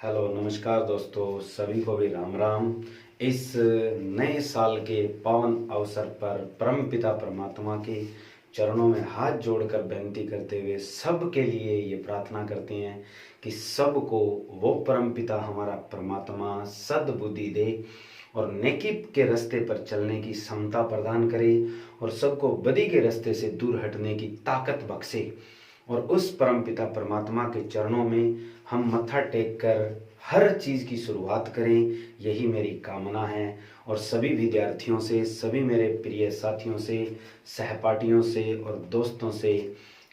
Hello नमस्कार दोस्तों, सभी को भी राम राम। इस नए साल के पावन अवसर पर परमपिता परमात्मा के चरणों में हाथ जोड़कर बेनती करते हुए सब के लिए ये प्रार्थना करते हैं कि सबको वो परमपिता हमारा परमात्मा सद्बुद्धि दे और नेकी के रास्ते पर चलने की क्षमता प्रदान करे और सबको बदी के रास्ते से दूर हटने की ताकत बख्शे। और उस परमपिता परमात्मा के चरणों में हम मत्था टेक कर हर चीज़ की शुरुआत करें, यही मेरी कामना है। और सभी विद्यार्थियों से, सभी मेरे प्रिय साथियों से, सहपाठियों से और दोस्तों से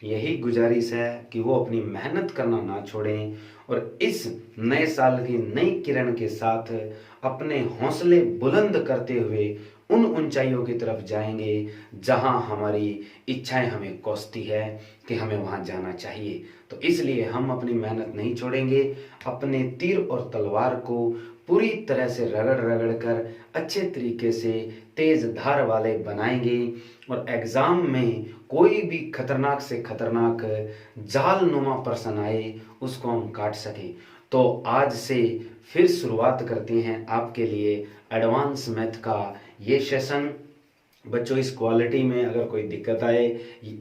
यही गुजारिश है कि वो अपनी मेहनत करना ना छोड़ें और इस नए साल की नई किरण के साथ अपने हौसले बुलंद करते हुए उन ऊंचाइयों की तरफ जाएंगे जहां हमारी इच्छाएं हमें कोसती है कि हमें वहां जाना चाहिए। तो इसलिए हम अपनी मेहनत नहीं छोड़ेंगे, अपने तीर और तलवार को पूरी तरह से रगड़ रगड़ कर अच्छे तरीके से तेज धार वाले बनाएंगे और एग्जाम में कोई भी खतरनाक से खतरनाक जाल नुमा प्रश्न आए उसको हम काट सकें। तो आज से फिर शुरुआत करते हैं आपके लिए एडवांस मैथ का ये सेशन। बच्चों, इस क्वालिटी में अगर कोई दिक्कत आए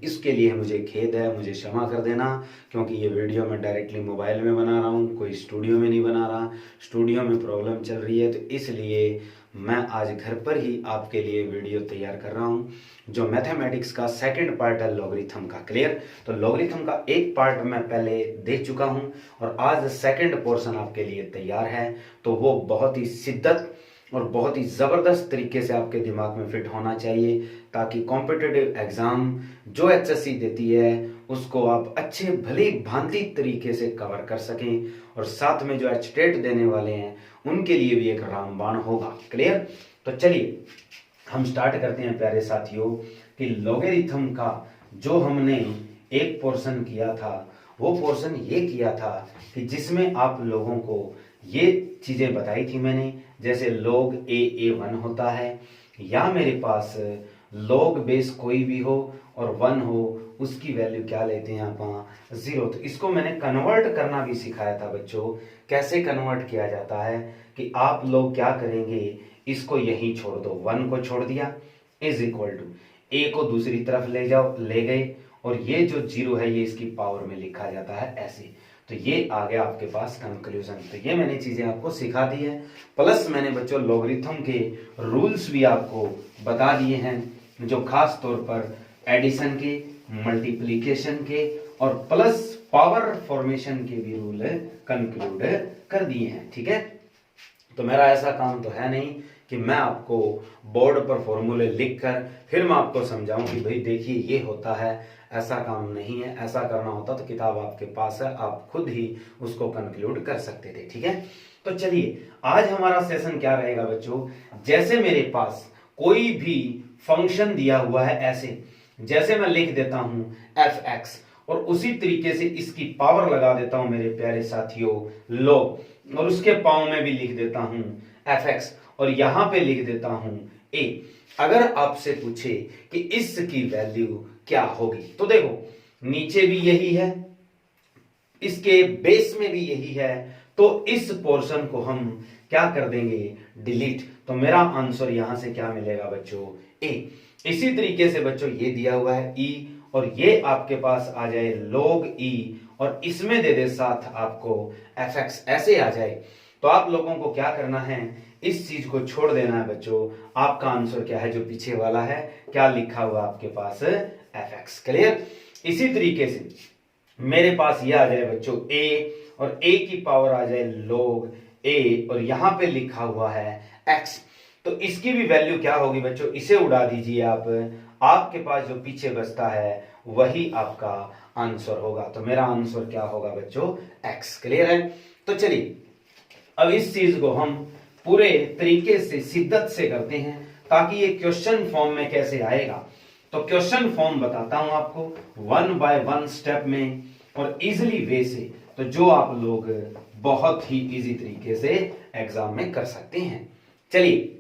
इसके लिए मुझे खेद है, मुझे क्षमा कर देना, क्योंकि ये वीडियो मैं डायरेक्टली मोबाइल में बना रहा हूँ, कोई स्टूडियो में नहीं बना रहा। स्टूडियो में प्रॉब्लम चल रही है, तो इसलिए मैं आज घर पर ही आपके लिए वीडियो तैयार कर रहा हूँ। जो मैथमेटिक्स का सेकंड पार्ट है लॉगरिथम का, क्लियर। तो लॉगरिथम का एक पार्ट मैं पहले दे चुका हूँ और आज सेकंड पोर्शन आपके लिए तैयार है। तो वो बहुत ही शिद्दत और बहुत ही ज़बरदस्त तरीके से आपके दिमाग में फिट होना चाहिए, ताकि कॉम्पिटिटिव एग्ज़ाम जो एचएससी देती है उसको आप अच्छे भली भांति तरीके से कवर कर सकें और साथ में जो एचटेट देने वाले हैं उनके लिए भी एक रामबाण होगा, क्लियर। तो चलिए हम स्टार्ट करते हैं प्यारे साथियों कि लॉगरिथम का जो हमने एक पोर्शन किया था वो पोर्शन ये किया था कि जिसमें आप लोगों को ये चीज़ें बताई थी मैंने, जैसे log a1 होता है, या मेरे पास log बेस कोई भी हो और 1 हो, उसकी वैल्यू क्या लेते हैं आप 0। तो इसको मैंने कन्वर्ट करना भी सिखाया था बच्चों, कैसे कन्वर्ट किया जाता है कि आप लोग क्या करेंगे, इसको यहीं छोड़ दो, 1 को छोड़ दिया इज इक्वल टू a को दूसरी तरफ ले जाओ, ले गए, और ये जो 0 है ये इसकी पावर में लिखा जाता है ऐसे। तो ये आ गया आपके पास कंक्लूजन। तो ये मैंने चीजें आपको सिखा दी है, प्लस मैंने बच्चों लॉगरिथम के रूल्स भी आपको बता दिए हैं, जो खास तौर पर एडिशन के, मल्टीप्लिकेशन के और प्लस पावर फॉर्मेशन के भी रूल कंक्लूड कर दिए हैं, ठीक है। तो मेरा ऐसा काम तो है नहीं कि मैं आपको बोर्ड पर फॉर्मूले लिखकर फिर मैं आपको समझाऊं कि भाई देखिए ये होता है, ऐसा काम नहीं है। ऐसा करना होता तो किताब आपके पास है, आप खुद ही उसको कंक्लूड कर सकते थे, ठीक है। तो चलिए आज हमारा सेशन क्या रहेगा बच्चों, जैसे मेरे पास कोई भी फंक्शन दिया हुआ है ऐसे, जैसे मैं लिख देता हूं fx और उसी तरीके से इसकी पावर लगा देता हूं मेरे प्यारे साथियों log, और उसके पाँव में भी लिख देता हूं fx और यहां पे लिख देता हूं a। अगर आपसे पूछे कि इसकी वैल्यू क्या होगी, तो देखो नीचे भी यही है, इसके बेस में भी यही है, तो इस पोर्शन को हम क्या कर देंगे, डिलीट। तो मेरा आंसर यहां से क्या मिलेगा बच्चों, a। इसी तरीके से बच्चों ये दिया हुआ है e और ये आपके पास आ जाए log e और इसमें दे दे साथ आपको fx, ऐसे आ जाए। तो आप लोगों को क्या करना है, इस चीज को छोड़ देना है बच्चों। आपका आंसर क्या है, जो पीछे वाला है, क्या लिखा हुआ आपके पास fx, क्लियर। इसी तरीके से मेरे पास ये आ जाए बच्चों a और a की पावर आ जाए log a और यहां पे लिखा हुआ है x। तो इसकी भी वैल्यू क्या होगी बच्चों, इसे उड़ा दीजिए आप, आपके पास जो पीछे बचता है वही आपका आंसर होगा। तो मेरा आंसर क्या होगा बच्चों, x, क्लियर है। तो चलिए अब इस चीज को हम पूरे तरीके से शिद्दत से करते हैं ताकि ये क्वेश्चन फॉर्म में कैसे आएगा। तो क्वेश्चन फॉर्म बताता हूं आपको 1 बाय 1 स्टेप में और इजीली वे से, तो जो आप लोग बहुत ही इजी तरीके से एग्जाम में कर सकते हैं। चलिए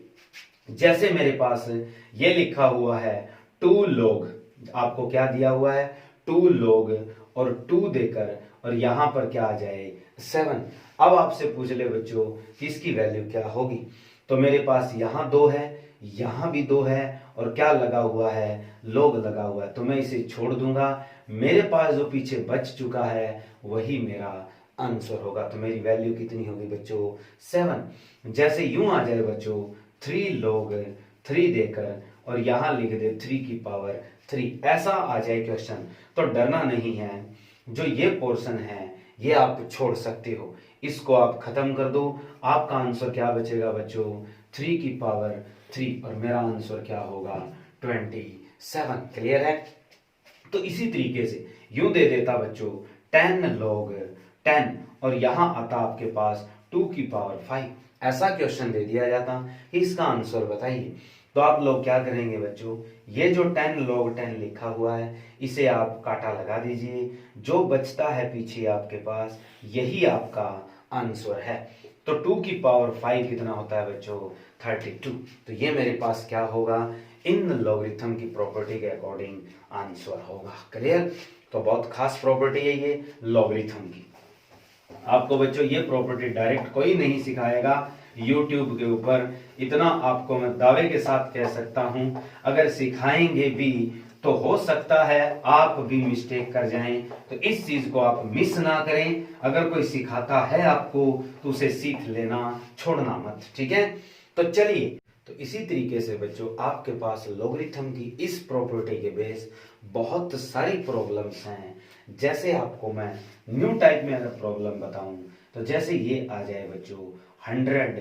जैसे मेरे पास ये लिखा हुआ है 2 log, आपको क्या दिया हुआ है 2 log और 2 देकर और यहाँ पर क्या आ जाए 7। अब आपसे पूछ ले बच्चों कि इसकी वैल्यू क्या होगी, तो मेरे पास यहाँ 2 है, यहाँ भी 2 है, और क्या लगा हुआ है, log लगा हुआ है, तो मैं इसे छोड़ दूंगा। मेरे पास जो पीछे बच चुका है वही मेरा आंसर होगा। तो मेरी वैल्यू कितनी होगी बच्चों 7। जैसे यूं आ जाए बच्चों 3 log 3 देकर और यहाँ लिख दे 3 की पावर 3, ऐसा आ जाए क्वेश्चन, तो डरना नहीं है। जो ये पोर्शन है ये आप छोड़ सकते हो, इसको आप खत्म कर दो। आपका आंसर क्या बचेगा बच्चों 3 की पावर 3, और मेरा आंसर क्या होगा 27। क्लियर है। तो इसी तरीके से यूं दे देता बच्चों 10 log 10 और यहां आता आपके पास 2 की पावर 5, ऐसा क्वेश्चन दे दिया जाता कि इसका आंसर बताइए। तो आप लोग क्या करेंगे बच्चों, ये जो 10 log 10 लिखा हुआ है इसे आप काटा लगा दीजिए, जो बचता है पीछे आपके पास यही आपका आंसर है। तो 2 की पावर 5 कितना होता है बच्चों 32। तो ये मेरे पास क्या होगा, इन लॉगरिथम की प्रॉपर्टी के अकॉर्डिंग आंसर होगा। क्लियर। तो बहुत खास प्रॉपर्टी है ये लॉगरिथम की। आपको बच्चों ये प्रॉपर्टी डायरेक्ट कोई नहीं सिखाएगा YouTube के ऊपर, इतना आपको मैं दावे के साथ कह सकता हूं। अगर सिखाएंगे भी तो हो सकता है आप भी मिस्टेक कर जाएं, तो इस चीज को आप मिस ना करें। अगर कोई सिखाता है आपको तो उसे सीख लेना, छोड़ना मत, ठीक है। तो चलिए, तो इसी तरीके से बच्चों आपके पास लॉगरिथम की इस प्रॉपर्टी के बेस बहुत सारी प्रॉब्लम्स हैं। जैसे आपको मैं न्यू टाइप में अगर प्रॉब्लम बताऊं तो जैसे ये आ जाए बच्चों 100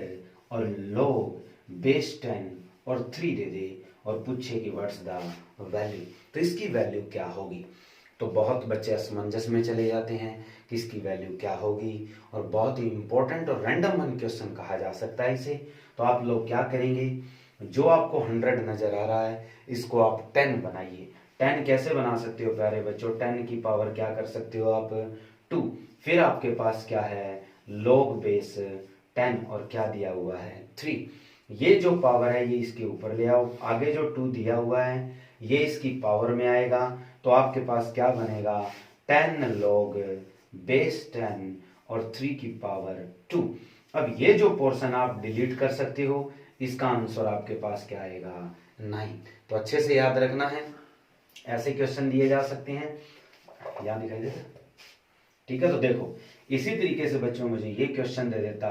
और log बेस 10 और 3 दे दे और पूछे कि व्हाट्स द वैल्यू, तो इसकी वैल्यू क्या होगी। तो बहुत बच्चे असमंजस में चले जाते हैं कि इसकी वैल्यू क्या होगी, और बहुत ही इंपॉर्टेंट और रैंडम वन क्वेश्चन कहा जा सकता है इसे। तो आप लोग क्या करेंगे, जो आपको 100 नजर आ रहा है इसको आप 10 बनाइए। 10 कैसे बना सकते हो प्यारे बच्चों, 10 की पावर क्या कर सकते हो आप 2, फिर आपके पास क्या है log बेस 10 और क्या दिया हुआ है 3। ये जो पावर है ये इसके ऊपर ले आओ, आगे जो 2 दिया हुआ है ये इसकी पावर में आएगा, तो आपके पास क्या बनेगा 10 log बेस 10 और 3 की पावर 2। अब ये जो पोर्शन आप डिलीट कर सकते हो, इसका आंसर आपके पास क्या आएगा 9। तो अच्छे से याद रखना है, ऐसे क्वेश्चन दिए जा सकते हैं। यहाँ दिखाई देता, ठीक है। तो देखो इसी तरीके से बच्चों मुझे ये क्वेश्चन दे देता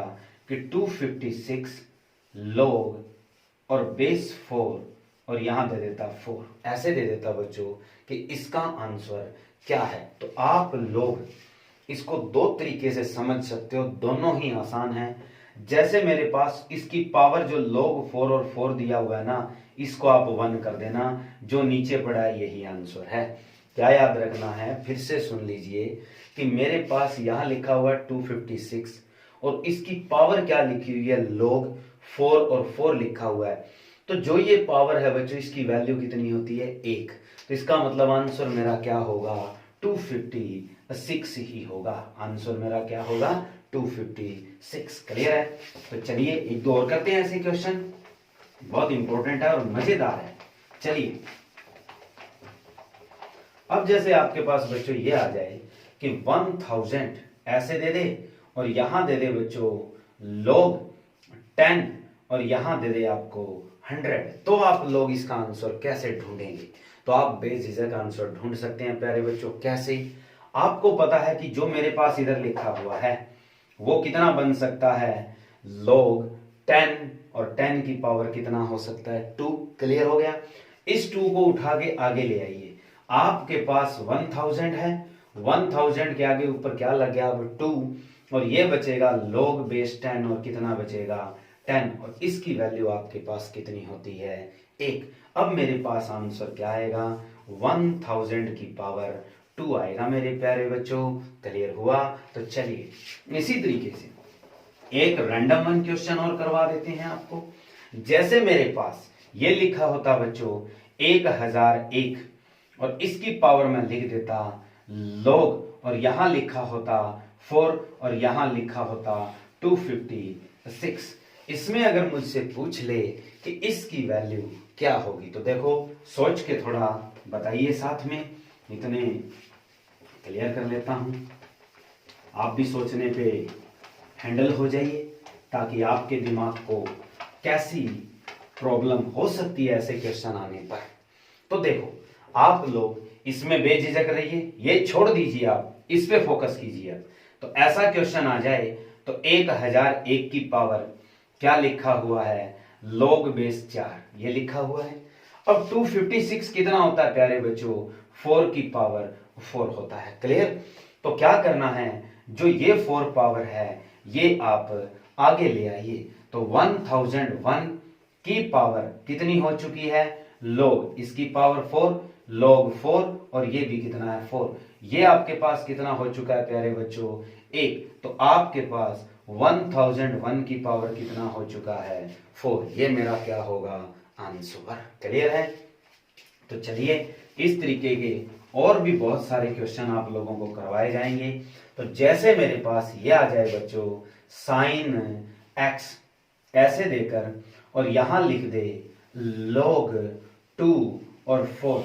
कि 256 log और बेस 4 और यहां दे देता 4, ऐसे दे देता बच्चों कि इसका आंसर क्या है। तो आप लोग इसको दो तरीके से समझ सकते हो, दोनों ही आसान है। जैसे मेरे पास इसकी पावर जो log 4 और 4 दिया हुआ है ना, इसको आप 1 कर देना, जो नीचे पड़ा है यही आंसर है। क्या याद रखना है, फिर से सुन लीजिए कि मेरे पास यहां लिखा हुआ है 256 और इसकी पावर क्या लिखी हुई है log 4 और 4 लिखा हुआ है। तो जो ये पावर है बच्चों इसकी वैल्यू कितनी होती है 1, तो इसका मतलब आंसर मेरा क्या होगा 256 ही होगा। आंसर मेरा क्या होगा 256। क्लियर है। तो चलिए एक दो और करते हैं ऐसे क्वेश्चन, बहुत इंपॉर्टेंट है और मजेदार है। चलिए अब जैसे आपके पास बच्चों ये आ जाए कि 1000 ऐसे दे दे और यहां दे दे बच्चों log 10 और यहां दे दे आपको 100, तो आप लोग इसका आंसर कैसे ढूंढेंगे। तो आप बेझिझक आंसर ढूंढ सकते हैं प्यारे बच्चों। कैसे, आपको पता है कि जो मेरे पास इधर लिखा हुआ है वो कितना बन सकता है log 10 और 10 की पावर कितना हो सकता है 2। क्लियर हो गया। इस 2 को उठा के आगे ले आइए, आपके पास 1000 है, 1000 के आगे ऊपर क्या लग गया अब 2 और ये बचेगा log बेस 10 और कितना बचेगा 10 और इसकी वैल्यू आपके पास कितनी होती है 1। अब मेरे पास आंसर क्या आएगा 1000 की पावर 2 आएगा मेरे प्यारे बच्चों। क्लियर हुआ। तो चलिए इसी तरीके से एक रैंडम वन क्वेश्चन और करवा देते हैं आपको। जैसे मेरे पास ये लिखा होता बच्चों 1001 और इसकी पावर में लिख देता log और यहां लिखा होता 4 और यहां लिखा होता 256। इसमें अगर मुझसे पूछ ले कि इसकी वैल्यू क्या होगी, तो देखो सोच के थोड़ा बताइए साथ में, इतने क्लियर कर लेता हूं। आप भी सोचने पे हैंडल हो जाइए, ताकि आपके दिमाग को कैसी प्रॉब्लम हो सकती है ऐसे क्वेश्चन आने पर। तो देखो, आप लोग इसमें बेझिझक रहिए, ये छोड़ दीजिए, आप इस पे फोकस कीजिए। तो ऐसा क्वेश्चन आ जाए तो 1001 की पावर क्या लिखा हुआ है, log बेस 4, ये लिखा हुआ है। अब 256 कितना होता है प्यारे बच्चों, 4 की पावर 4 होता है। क्लियर? तो क्या करना है, जो ये 4 पावर है ये आप आगे ले आइए। तो 1001 की पावर कितनी हो चुकी है, log इसकी पावर 4, log 4, और ये भी कितना है 4। ये आपके पास कितना हो चुका है प्यारे बच्चों, 1। तो आपके पास 1001 की पावर कितना हो चुका है, 4। ये मेरा क्या होगा, आंसर। क्लियर है? तो चलिए, इस तरीके के और भी बहुत सारे क्वेश्चन आप लोगों को करवाए जाएंगे। तो जैसे मेरे पास ये आ जाए बच्चों, साइन x ऐसे देकर और यहां लिख दे log 2 और 4,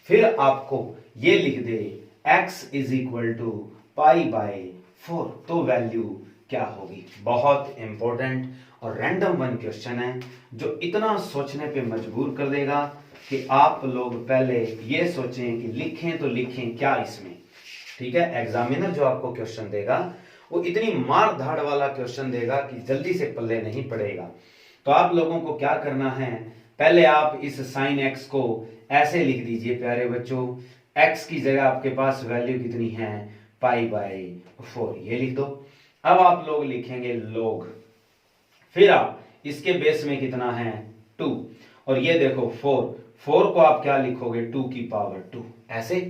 फिर आपको ये लिख दे x is equal to pi by 4, तो वैल्यू क्या होगी। बहुत इंपॉर्टेंट और रैंडम वन क्वेश्चन है, जो इतना सोचने पे मजबूर कर देगा कि आप लोग पहले ये सोचें कि लिखें तो लिखें क्या इसमें। ठीक है? एग्जामिनर जो आपको क्वेश्चन देगा वो इतनी मार धाड़ वाला क्वेश्चन देगा कि जल्दी से पल्ले नहीं पड़ेगा। तो आप लोगों को क्या करना है, पहले आप इस साइन x को ऐसे लिख दीजिए प्यारे बच्चों, x की जगह आपके पास वैल्यू कितनी है, पाई बाय 4, ये लिख दो। अब आप लोग लिखेंगे log, फिर आप इसके बेस में कितना है 2, और ये देखो 4 को आप क्या लिखोगे, 2 की पावर 2, ऐसे।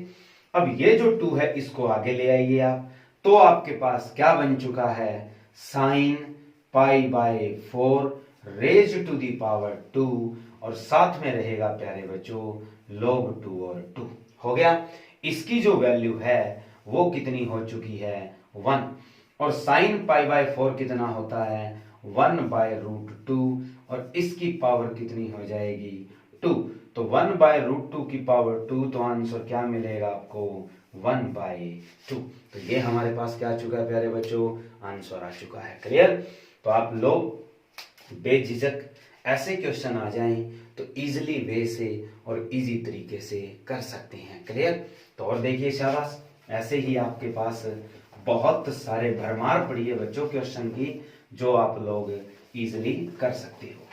अब ये जो 2 है इसको आगे ले आइए आप, तो आपके पास क्या बन चुका है, sine pi by 4 raise to the power 2, और साथ में रहेगा प्यारे बच्चों log 2 और 2। हो गया? इसकी जो वैल्यू है वो कितनी हो चुकी है, 1, और साइन पाई बाय 4 कितना होता है, 1 बाय रूट 2, और इसकी पावर कितनी हो जाएगी, 2। तो 1 बाय रूट 2 की पावर 2, तो आंसर क्या मिलेगा आपको, 1 बाय 2। तो ये हमारे पास क्या आ चुका है प्यारे बच्चों, आंसर आ चुका है। क्लियर? तो आप लोग बेझिझक ऐसे क्वेश्चन आ जाएं तो इजीली वे से और इजी तरीके से कर सकते हैं। क्लियर? तो और देखिए, शाबाश, ऐसे ही आपके पास बहुत सारे भरमार पड़ी है बच्चों क्वेश्चन की, जो आप लोग इजीली कर सकते हो।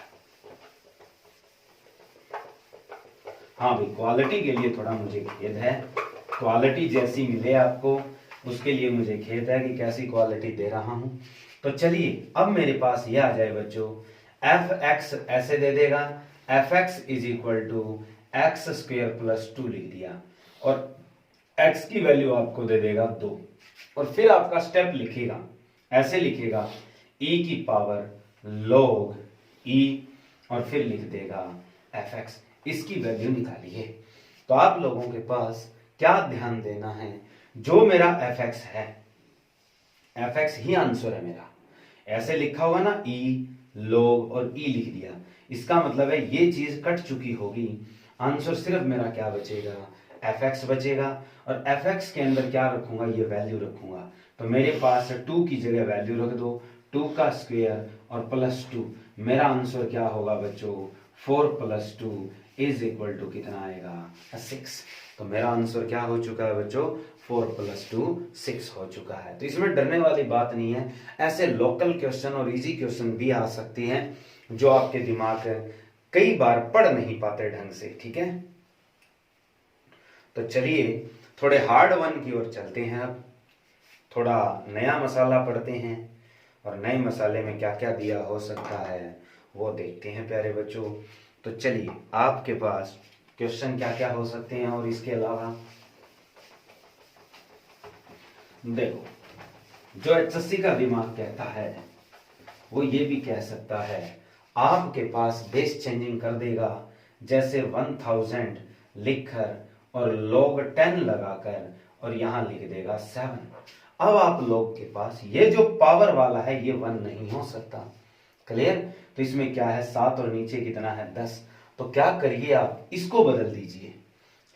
हाँ भाई, क्वालिटी के लिए थोड़ा मुझे खेद है, क्वालिटी जैसी मिले आपको उसके लिए मुझे खेद है कि कैसी क्वालिटी दे रहा हूं। तो चलिए, अब मेरे पास ये आ जाए बच्चों, एफ एक्स ऐसे दे देगा, f x is equal to x square plus 2 लिख दिया, और एक्स की वैल्यू आपको दे देगा 2, और फिर आपका स्टेप लिखेगा, ऐसे लिखेगा e की पावर log e, और फिर लिख देगा एफ एक्स, इसकी वैल्यू निकालिए। तो आप लोगों के पास क्या ध्यान देना है, जो मेरा एफ एक्स है, एफ एक्स ही आंसर है मेरा, ऐसे लिखा हुआ ना e log और e लिख दिया, इसका मतलब है ये चीज कट चुकी होगी, आंसर सिर्फ मेरा क्या बचेगा, एफ एक्स बचेगा, और एफ एक्स के अंदर क्या रखूंगा, ये वैल्यू रखूंगा। तो मेरे पास 2 की जगह वैल्यू रख दो, 2 का स्क्वायर और प्लस 2, मेरा आंसर क्या होगा बच्चों, 4 प्लस 2 इज इक्वल टू कितना आएगा, 6। तो मेरा आंसर क्या हो चुका है बच्चों, 4 प्लस 2 6 हो चुका है। तो इसमें डरने वाली बात नहीं है, ऐसे लोकल क्वेश्चन और इजी क्वेश्चन भी आ सकते हैं जो आपके दिमाग कई बार पढ़ नहीं पाते ढंग से। ठीक है? तो चलिए थोड़े हार्ड वन की ओर चलते हैं, अब थोड़ा नया मसाला पढ़ते हैं, और नए मसाले में क्या क्या दिया हो सकता है वो देखते हैं प्यारे बच्चों। तो चलिए, आपके पास क्वेश्चन क्या क्या हो सकते हैं, और इसके अलावा देखो, जो एचएससी का दिमाग कहता है वो ये भी कह सकता है, आपके पास बेस चेंजिंग कर देगा, जैसे 1000 लिखकर और log 10 लगाकर, और यहां लिख देगा 7। अब आप लोग के पास ये जो पावर वाला है ये 1 नहीं हो सकता। क्लियर? तो इसमें क्या है, 7 और नीचे कितना है, 10। तो क्या करिए, आप इसको बदल दीजिए,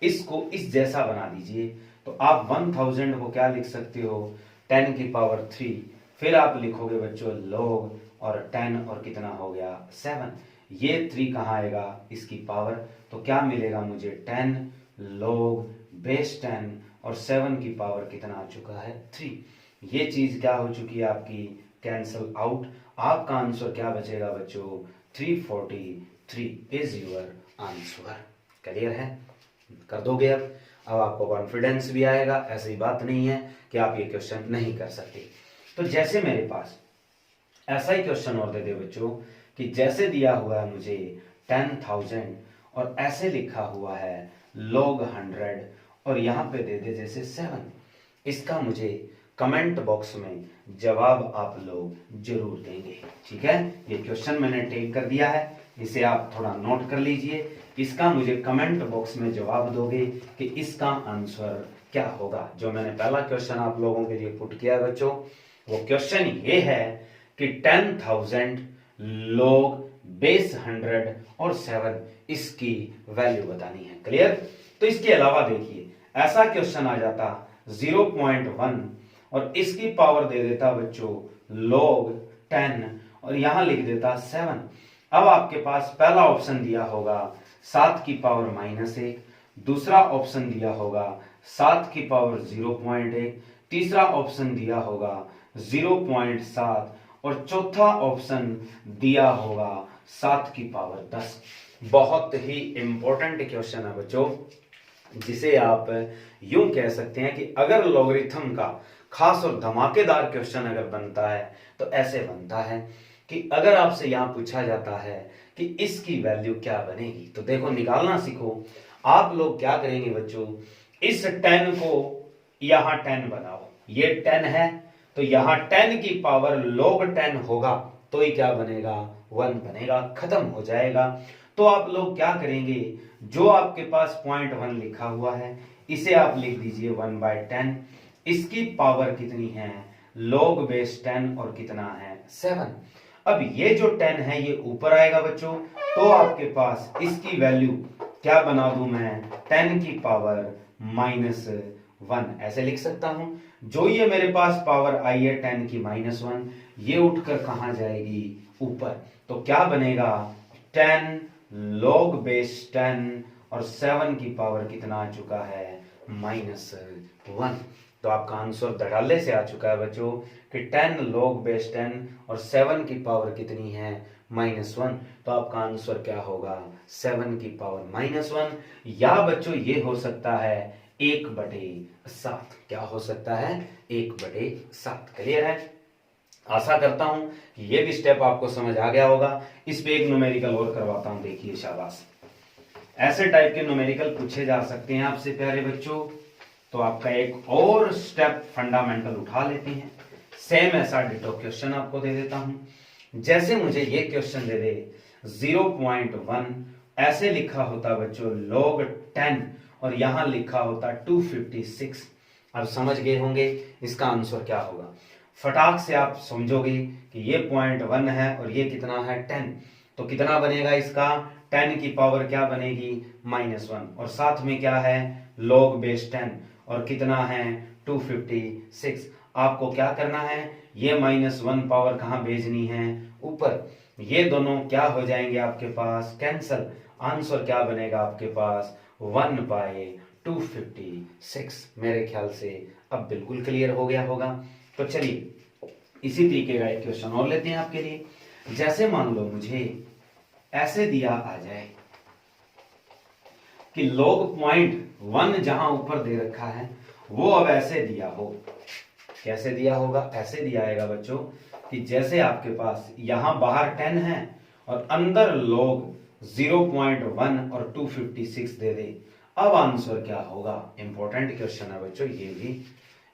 इसको इस जैसा बना दीजिए। तो आप 1000 को क्या लिख सकते हो, 10 की पावर 3, फिर आप लिखोगे बच्चों log और 10 और कितना हो गया 7, ये 3 कहाँ आएगा इसकी पावर, तो क्या मिलेगा मुझे 10 log बेस 10 और 7 की पावर कितना आ चुका है 3। ये चीज क्या हो चुकी है आपकी कैंसल आउट। आपका आंसर क्या बचेगा बच्चों 343 इज योर आंसर। क्लियर है, कर दोगे अब आपको कॉन्फिडेंस भी आएगा। ऐसी बात नहीं है कि आप ये क्वेश्चन नहीं कर सकते। तो जैसे मेरे पास ऐसा ही क्वेश्चन और दे दे बच्चों कि जैसे दिया हुआ है मुझे 10,000 और ऐसे लिखा हुआ है log 100 और यहाँ पे दे दे जैसे 7, इसका मुझे कमेंट बॉक्स में जवाब आप लोग जरूर देंगे। ठीक है, ये क्वेश्चन मैंने टेक कर दिया है, इसे आप थोड़ा नोट कर लीजिए। इसका मुझे कमेंट बॉक्स में जवाब दोगे कि इसका आंसर क्या होगा। जो मैंने पहला क्वेश्चन आप लोगों के लिए पुट किया बच्चों, वो क्वेश्चन ये है कि 10,000 log बेस 100 और 7 इसकी वैल्यू बतानी है। क्लियर। तो इसके अलावा देखिए ऐसा क्वेश्चन आ जाता 0.1 और इसकी पावर दे देता बच्चों log 10 और यहां लिख देता 7। अब आपके पास पहला ऑप्शन दिया होगा 7 की पावर -1, दूसरा ऑप्शन दिया होगा 7 की पावर 0.1, तीसरा ऑप्शन दिया होगा 0.7 और चौथा ऑप्शन दिया होगा 7 की पावर 10। बहुत ही इंपॉर्टेंट क्वेश्चन है बच्चों, जिसे आप यूं कह सकते हैं कि अगर लॉगरिथम का खास और धमाकेदार क्वेश्चन अगर बनता है तो ऐसे बनता है कि अगर आपसे यहां पूछा जाता है कि इसकी वैल्यू क्या बनेगी, तो देखो निकालना सीखो। आप लोग क्या करेंगे बच्चों, इस 10 को यहां 10 बनाओ, ये 10 है तो यहां 10 की पावर log 10 होगा तो ये क्या बनेगा 1 बनेगा, खत्म हो जाएगा। तो आप लोग क्या करेंगे, जो आपके पास 0.1 लिखा हुआ है इसे आप लिख दीजिए 1/10, इसकी पावर कितनी है log बेस 10 और कितना है 7। अब ये जो 10 है ये ऊपर आएगा बच्चों, तो आपके पास इसकी वैल्यू क्या बना दूं मैं 10 की पावर -1 ऐसे लिख सकता हूं। जो ये मेरे पास पावर आई है 10 की -1, ये उठकर कहां जाएगी ऊपर, तो क्या बनेगा 10 log बेस 10 और 7 की पावर कितना आ चुका है -1। तो आपका आंसर धड़ाले से आ चुका है बच्चों कि 10 log बेस 10 और 7 की पावर कितनी है -1। तो आपका आंसर क्या होगा 7 की पावर -1, या बच्चों ये हो सकता है 1/7। क्या हो सकता है 1/7। क्लियर है। आशा करता हूं कि ये भी स्टेप आपको समझ आ गया होगा। इस पे एक न्यूमेरिकल और करवाता हूं, देखिए शाबाश। ऐसे टाइप के न्यूमेरिकल पूछे जा सकते हैं आपसे प्यारे बच्चों, तो आपका एक और स्टेप फंडामेंटल उठा लेते हैं। सेम ऐसा डिटो क्वेश्चन आपको दे देता हूं। जैसे मुझे ये क्वेश्चन दे दे 0.1, ऐसे लिखा होता बच्चों log 10 और यहां लिखा होता 256। अब समझ गए होंगे इसका आंसर क्या होगा। फटाक से आप समझोगे कि ये 0.1 है और ये कितना है 10, तो कितना बनेगा इसका 10 की पावर क्या बनेगी -1 और साथ में क्या है log बेस 10 और कितना है 256। आपको क्या करना है, ये -1 पावर कहां भेजनी है ऊपर, ये दोनों क्या हो जाएंगे आपके पास कैंसल। आंसर क्या बनेगा आपके पास 1/256। मेरे ख्याल से अब बिल्कुल क्लियर हो गया होगा। तो चलिए इसी तरीके का एक क्वेश्चन और लेते हैं आपके लिए। जैसे मान लो मुझे ऐसे दिया आ जाए कि log 0.1 जहां ऊपर दे रखा है वो अब ऐसे दिया हो, कैसे दिया होगा, ऐसे दिया आएगा बच्चों कि जैसे आपके पास यहां बाहर 10 है और अंदर log 0.1 और 256 दे दे। अब आंसर क्या होगा। इंपॉर्टेंट क्वेश्चन है बच्चों ये भी,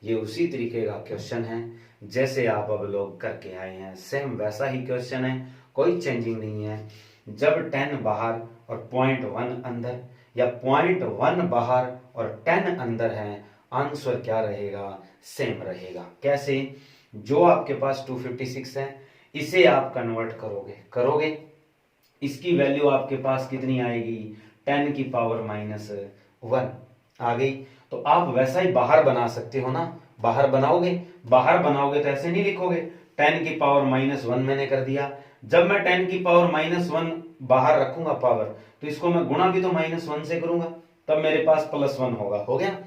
ये उसी तरीके का क्वेश्चन है जैसे आप अब लोग करके आए हैं, सेम वैसा ही क्वेश्चन है, कोई चेंजिंग नहीं है। जब 10 बाहर और 0.1 अंदर या 0.1 बाहर और 10 अंदर है, आंसर क्या रहेगा सेम रहेगा। कैसे, जो आपके पास 256 है इसे आप कन्वर्ट करोगे इसकी वैल्यू आपके पास कितनी आएगी 10 की पावर -1 आ गई। तो आप वैसा ही बाहर बना सकते हो ना, बाहर बनाओगे तो ऐसे नहीं लिखोगे, 10 की पावर -1 मैंने कर दिया। जब मैं 10 की पावर -1 बाहर रखूंगा पावर, तो इसको मैं गुणा भी तो -1 से करूंगा, तब मेरे पास +1 होगा। हो गया।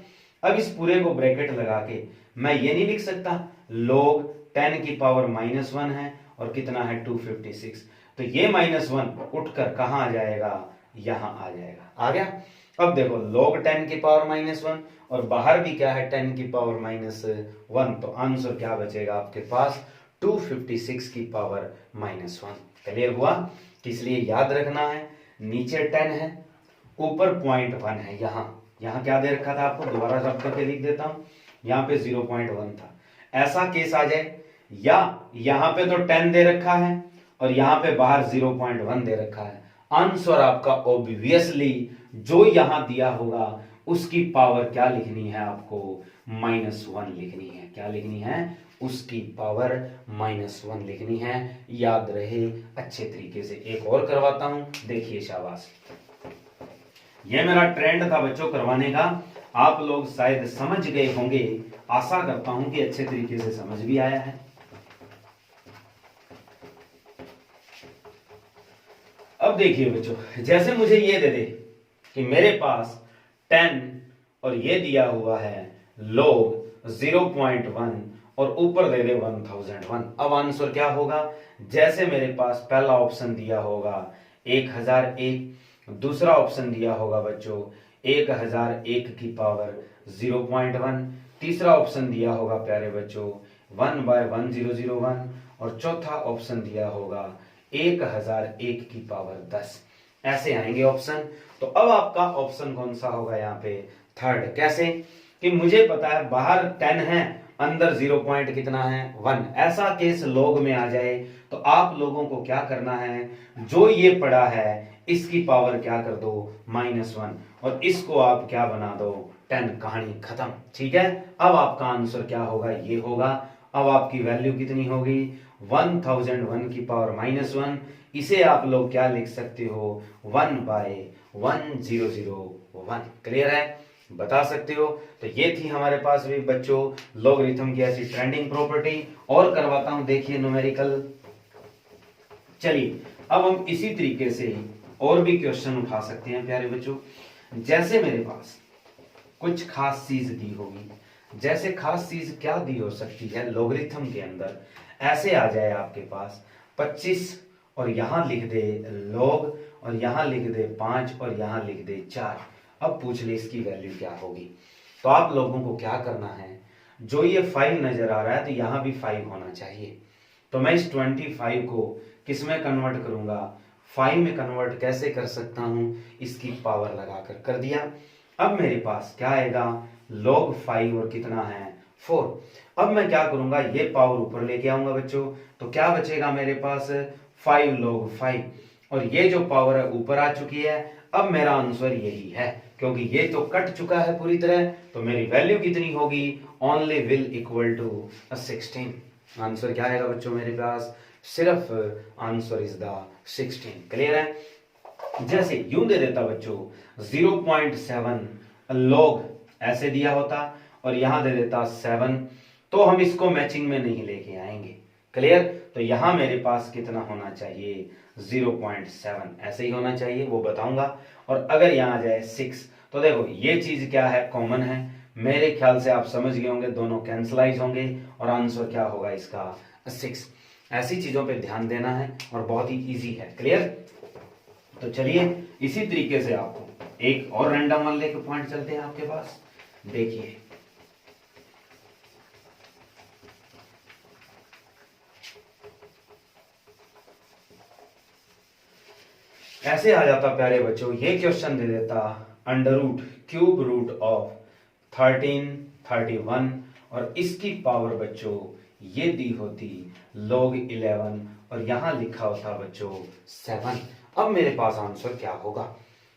अब इस पूरे को ब्रैकेट लगा के मैं ये नहीं लिख सकता log 10 की पावर -1 है और कितना है 256, तो ये -1 उठकर कहां आ जाएगा, यहां आ जाएगा। आ गया। अब देखो log 10 की पावर -1 और बाहर भी क्या है 10 की पावर -1, तो आंसर क्या बचेगा आपके पास 256 की पावर -1। क्लियर हुआ। इसलिए याद रखना है, नीचे 10 है, ऊपर 0.1 है। यहाँ क्या दे रखा था आपको, दोबारा रब करके लिख देता हूं, यहाँ पे 0.1 था। ऐसा केस आ जाए, या यहाँ पे तो 10 दे रखा है और यहाँ पे बाहर 0.1 दे रखा है, आंसर आपका ऑब्वियसली जो यहां दिया होगा उसकी पावर क्या लिखनी है आपको, -1 लिखनी है। क्या लिखनी है, उसकी पावर -1 लिखनी है। याद रहे अच्छे तरीके से। एक और करवाता हूं, देखिए शाबाश। यह मेरा ट्रेंड था बच्चों करवाने का, आप लोग शायद समझ गए होंगे, आशा करता हूं कि अच्छे तरीके से समझ भी आया है। अब देखिए बच्चों, जैसे मुझे ये दे दे कि मेरे पास 10 और ये दिया हुआ है log 0.1 और ऊपर दे दे 1001, अब आंसर क्या होगा, जैसे मेरे पास पहला ऑप्शन दिया होगा 1001, दूसरा ऑप्शन दिया होगा बच्चों 1001 की पावर 0.1, तीसरा ऑप्शन दिया होगा प्यारे बच्चों 1/1001 और चौथा ऑप्शन दिया होगा 1001 की पावर 10। ऐसे आएंगे ऑप्शन। तो अब आपका ऑप्शन कौन सा होगा यहाँ पे, थर्ड। कैसे कि मुझे पता है बाहर 10 है, अंदर 0 पॉइंट कितना है 1। ऐसा केस log में आ जाए तो आप लोगों को क्या करना है, जो ये पड़ा है इसकी पावर क्या कर दो -1 और इसको आप क्या बना दो 10, कहानी खत्म। ठीक है। अब आपका आंसर क्या होगा, ये होगा। अब आपकी वैल्यू कितनी होगी 1001 की पावर -1, इसे आप लोग क्या लिख सकते हो 1/1001। क्लियर है, बता सकते हो। तो ये थी हमारे पास भी बच्चों लॉगरिथम की ऐसी ट्रेंडिंग प्रॉपर्टी। और करवाता हूं, देखिए न्यूमेरिकल। चलिए अब हम इसी तरीके से और भी क्वेश्चन उठा सकते हैं प्यारे बच्चों। जैसे मेरे पास कुछ खास चीज दी होगी, जैसे खास चीज क्या दी हो सकती है लॉगरिथम के अंदर, ऐसे आ जाए आपके पास 25 और यहां लिख दे log और यहां लिख दे 5 और यहां लिख दे 4। अब पूछ ले इसकी वैल्यू क्या होगी। तो आप लोगों को क्या करना है, जो ये 5 नजर आ रहा है तो यहां भी 5 होना चाहिए। तो मैं इस 25 को किस में कन्वर्ट करूंगा, 5 में कन्वर्ट कैसे कर सकता हूं, इसकी पावर लगाकर कर दिया। अब मेरे पास क्या आएगा log 5 और कितना है 4। अब मैं क्या करूंगा, ये पावर ऊपर लेके आऊंगा बच्चों, तो क्या बचेगा मेरे पास 5 log 5 और ये जो पावर है ऊपर आ चुकी है। अब मेरा आंसर यही है, क्योंकि ये तो कट चुका है पूरी तरह, तो मेरी वैल्यू कितनी होगी, only will equal to 16। Answer क्या आएगा बच्चों मेरे पास, सिर्फ आंसर इज द 16। क्लियर है। जैसे यूं दे देता बच्चों 0.7 log ऐसे दिया होता और यहां दे देता 7, तो हम इसको मैचिंग में नहीं लेके आएंगे। क्लियर। तो यहां मेरे पास कितना होना चाहिए 0.7, ऐसे ही होना चाहिए, वो बताऊंगा। और अगर यहां आ जाए 6, तो देखो ये चीज क्या है, कॉमन है। मेरे ख्याल से आप समझ गए होंगे, दोनों कैंसलाइज होंगे और आंसर क्या होगा इसका 6। ऐसी चीजों पे ध्यान देना है और बहुत ही इजी है। क्लियर। तो चलिए इसी तरीके से आपको एक और रैंडम वन लेके पॉइंट चलते हैं आपके पास। देखिए ऐसे आ जाता प्यारे बच्चों, ये क्वेश्चन दे देता क्यूब रूट ऑफ 13 31 और इसकी पावर बच्चों ये दी होती log 11 और यहां लिखा होता बच्चों 7। अब मेरे पास आंसर क्या होगा,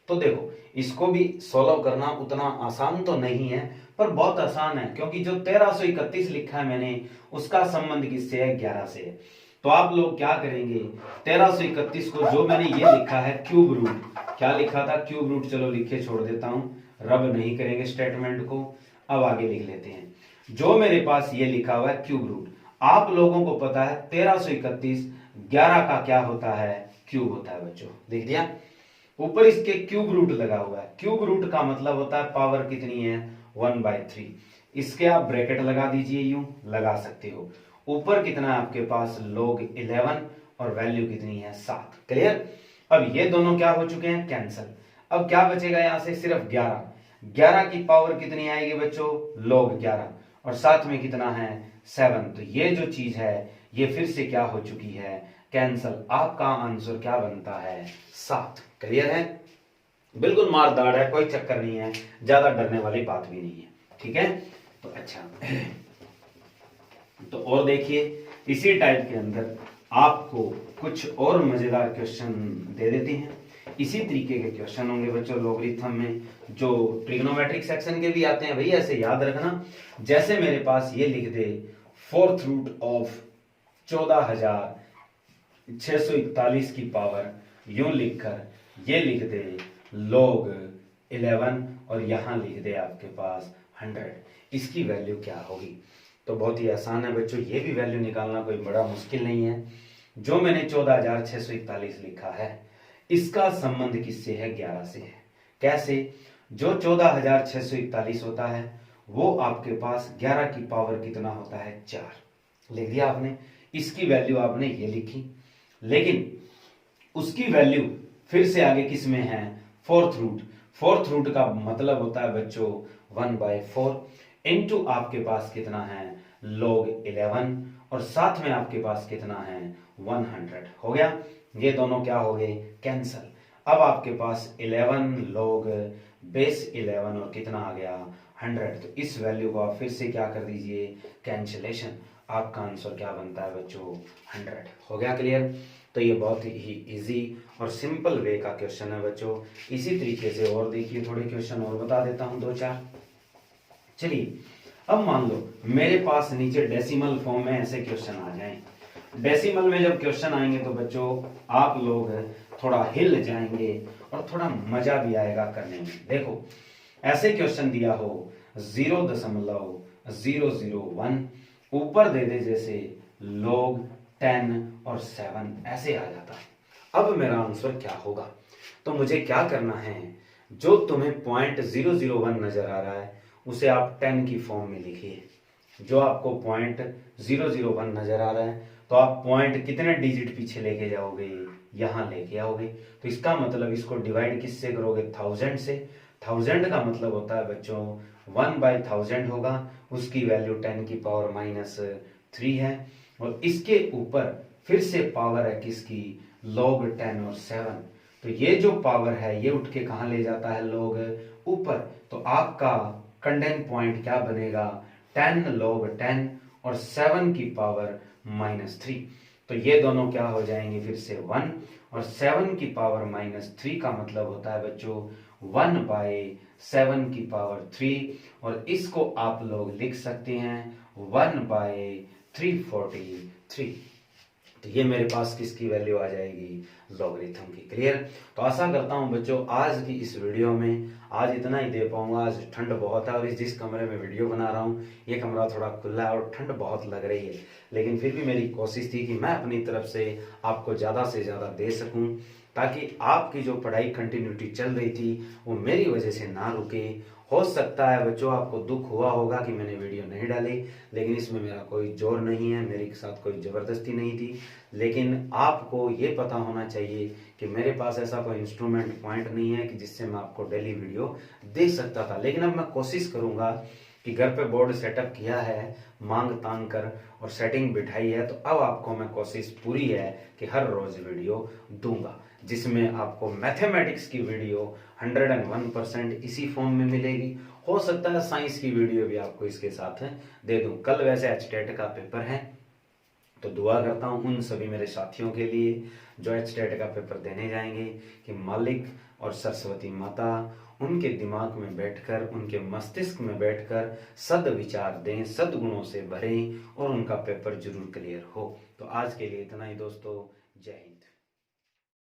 तो देखो इसको भी सॉल्व करना उतना आसान तो नहीं है, पर बहुत आसान है, क्योंकि जो 1331 लिखा है मैंने उसका संबंध किससे है 11 से है। तो आप लोग क्या करेंगे 1331 को जो मैंने ये लिखा है क्यूब रूट, क्या लिखा था क्यूब रूट, चलो लिखे छोड़ देता हूं, रब नहीं करेंगे स्टेटमेंट को। अब आगे लिख लेते हैं जो मेरे पास ये लिखा हुआ है क्यूब रूट, आप लोगों को पता है 1331 11 का क्या होता है, क्यूब होता है बच्चों, देख दिया। ऊपर इसके क्यूब रूट लगा हुआ है, क्यूब रूट का मतलब होता है पावर कितनी है 1/3। इसके आप ब्रैकेट लगा दीजिए, यूं लगा सकते हो। ऊपर कितना है आपके पास log 11 और वैल्यू कितनी है 7। क्लियर। अब ये दोनों क्या हो चुके हैं, कैंसल। अब क्या बचेगा यहां से, सिर्फ 11। 11 की पावर कितनी आएगी बच्चों, log 11, और साथ में कितना है 7। तो ये जो चीज है ये फिर से क्या हो चुकी है, कैंसल। आपका आंसर क्या बनता है 7। क्लियर है, बिल्कुल मारदार है, कोई चक्कर नहीं है, ज्यादा डरने वाली बात भी नहीं है। ठीक है, तो अच्छा तो और देखिए इसी टाइप के अंदर आपको कुछ और मजेदार क्वेश्चन दे देते हैं। इसी तरीके के क्वेश्चन होंगे बच्चों लोगरिथम में, जो ट्रिग्नोमेट्रिक सेक्शन के भी आते हैं भाई, ऐसे याद रखना। जैसे मेरे पास ये लिख दे 4th रूट ऑफ 14,641 की पावर, यूं लिखकर ये लिख दे log 11 और यहां लिख दे आपके पास 100। इसकी वैल्यू क्या होगी, तो बहुत ही आसान है बच्चों, ये भी वैल्यू निकालना कोई बड़ा मुश्किल नहीं है। जो मैंने 14,641 लिखा है इसका संबंध किससे है, 11 से है। कैसे, जो 14,641 होता है वो आपके पास 11 की पावर कितना होता है 4, लिख दिया आपने। इसकी वैल्यू आपने ये लिखी, लेकिन उसकी वैल्यू फिर से आगे किस में है, 4th रूट। 4th रूट का मतलब होता है बच्चों 1/4 इनटू आपके पास कितना है log 11 और साथ में आपके पास कितना है 100। हो गया, ये दोनों क्या हो गए, कैंसल। अब आपके पास 11 log बेस 11 और कितना आ गया 100। तो इस वैल्यू को आप फिर से क्या कर दीजिए, कैंसिलेशन। आपका आंसर क्या बनता है बच्चों 100। हो गया क्लियर। तो ये बहुत ही इजी और सिंपल वे का क्वेश्चन है बच्चों। इसी तरीके से और देखिए थोड़े क्वेश्चन और बता देता हूं 2-4। चलिए, अब मान लो मेरे पास नीचे डेसिमल फॉर्म में ऐसे क्वेश्चन आ जाएं। डेसिमल में जब क्वेश्चन आएंगे तो बच्चों आप लोग थोड़ा हिल जाएंगे और थोड़ा मजा भी आएगा करने में। देखो ऐसे क्वेश्चन दिया हो 0.001, ऊपर दे दे जैसे log 10 और 7, ऐसे आ जाता। अब मेरा आंसर क्या होगा, तो मुझे क्या करना है, जो तुम्हें .001 नजर आ रहा है उसे आप 10 की फॉर्म में लिखिए। जो आपको .001 नजर आ रहा है तो आप पॉइंट कितने डिजिट पीछे लेके जाओगे, यहां लेके आओगे। तो इसका मतलब इसको डिवाइड किससे करोगे, 1000 से। 1000 का मतलब होता है बच्चों 1/1000 होगा, उसकी वैल्यू 10 की पावर -3 है। और इसके ऊपर फिर से पावर है किसकी, log 10 और 7। तो ये जो पावर है ये उठ के कहां ले जाता है, log ऊपर। तो आपका कंडेंट पॉइंट क्या बनेगा, 10 log 10 और 7 की पावर -3। तो ये दोनों क्या हो जाएंगे फिर से 1, और 7 की पावर -3 का मतलब होता है बच्चों 1/7 की पावर 3, और इसको आप लोग लिख सकते हैं 1/343। तो ये मेरे पास किसकी वैल्यू आ जाएगी, लॉगरिथम की। क्लियर। तो आशा करता हूं बच्चों आज की इस वीडियो में आज इतना ही दे पाऊंगा। आज ठंड बहुत है और इस जिस कमरे में वीडियो बना रहा हूं ये कमरा थोड़ा खुला है और ठंड बहुत लग रही है, लेकिन फिर भी मेरी कोशिश थी कि मैं अपनी तरफ से आपको ज़्यादा से ज़्यादा दे सकूं, ताकि आपकी जो पढ़ाई कंटिन्यूटी चल रही थी वो मेरी वजह से ना रुके। हो सकता है बच्चों आपको दुख हुआ होगा कि मैंने वीडियो नहीं डाली, लेकिन इसमें मेरा कोई जोर नहीं है, मेरे साथ कोई जबरदस्ती नहीं थी। लेकिन आपको ये पता होना चाहिए कि मेरे पास ऐसा कोई इंस्ट्रूमेंट पॉइंट नहीं है कि जिससे मैं आपको डेली वीडियो दे सकता था। लेकिन अब मैं कोशिश करूंगा कि घर पे बोर्ड सेटअप किया है, मांग तांग कर और सेटिंग बिठाई है, तो अब आपको मैं कोशिश पूरी है कि हर रोज वीडियो दूंगा, जिसमें आपको मैथमेटिक्स की वीडियो 101% इसी फॉर्म में मिलेगी। हो सकता है साइंस की वीडियो भी आपको इसके साथ दे दूं। कल वैसे एचटेट का पेपर है, तो दुआ करता हूं उन सभी मेरे साथियों के लिए जो एचटेट का पेपर देने जाएंगे कि मालिक और सरस्वती माता उनके दिमाग में बैठकर, उनके मस्तिष्क में बैठकर सद विचार दें, सद्गुणों से भरें और उनका पेपर जरूर क्लियर हो। तो आज के लिए इतना ही दोस्तों, जय हिंद।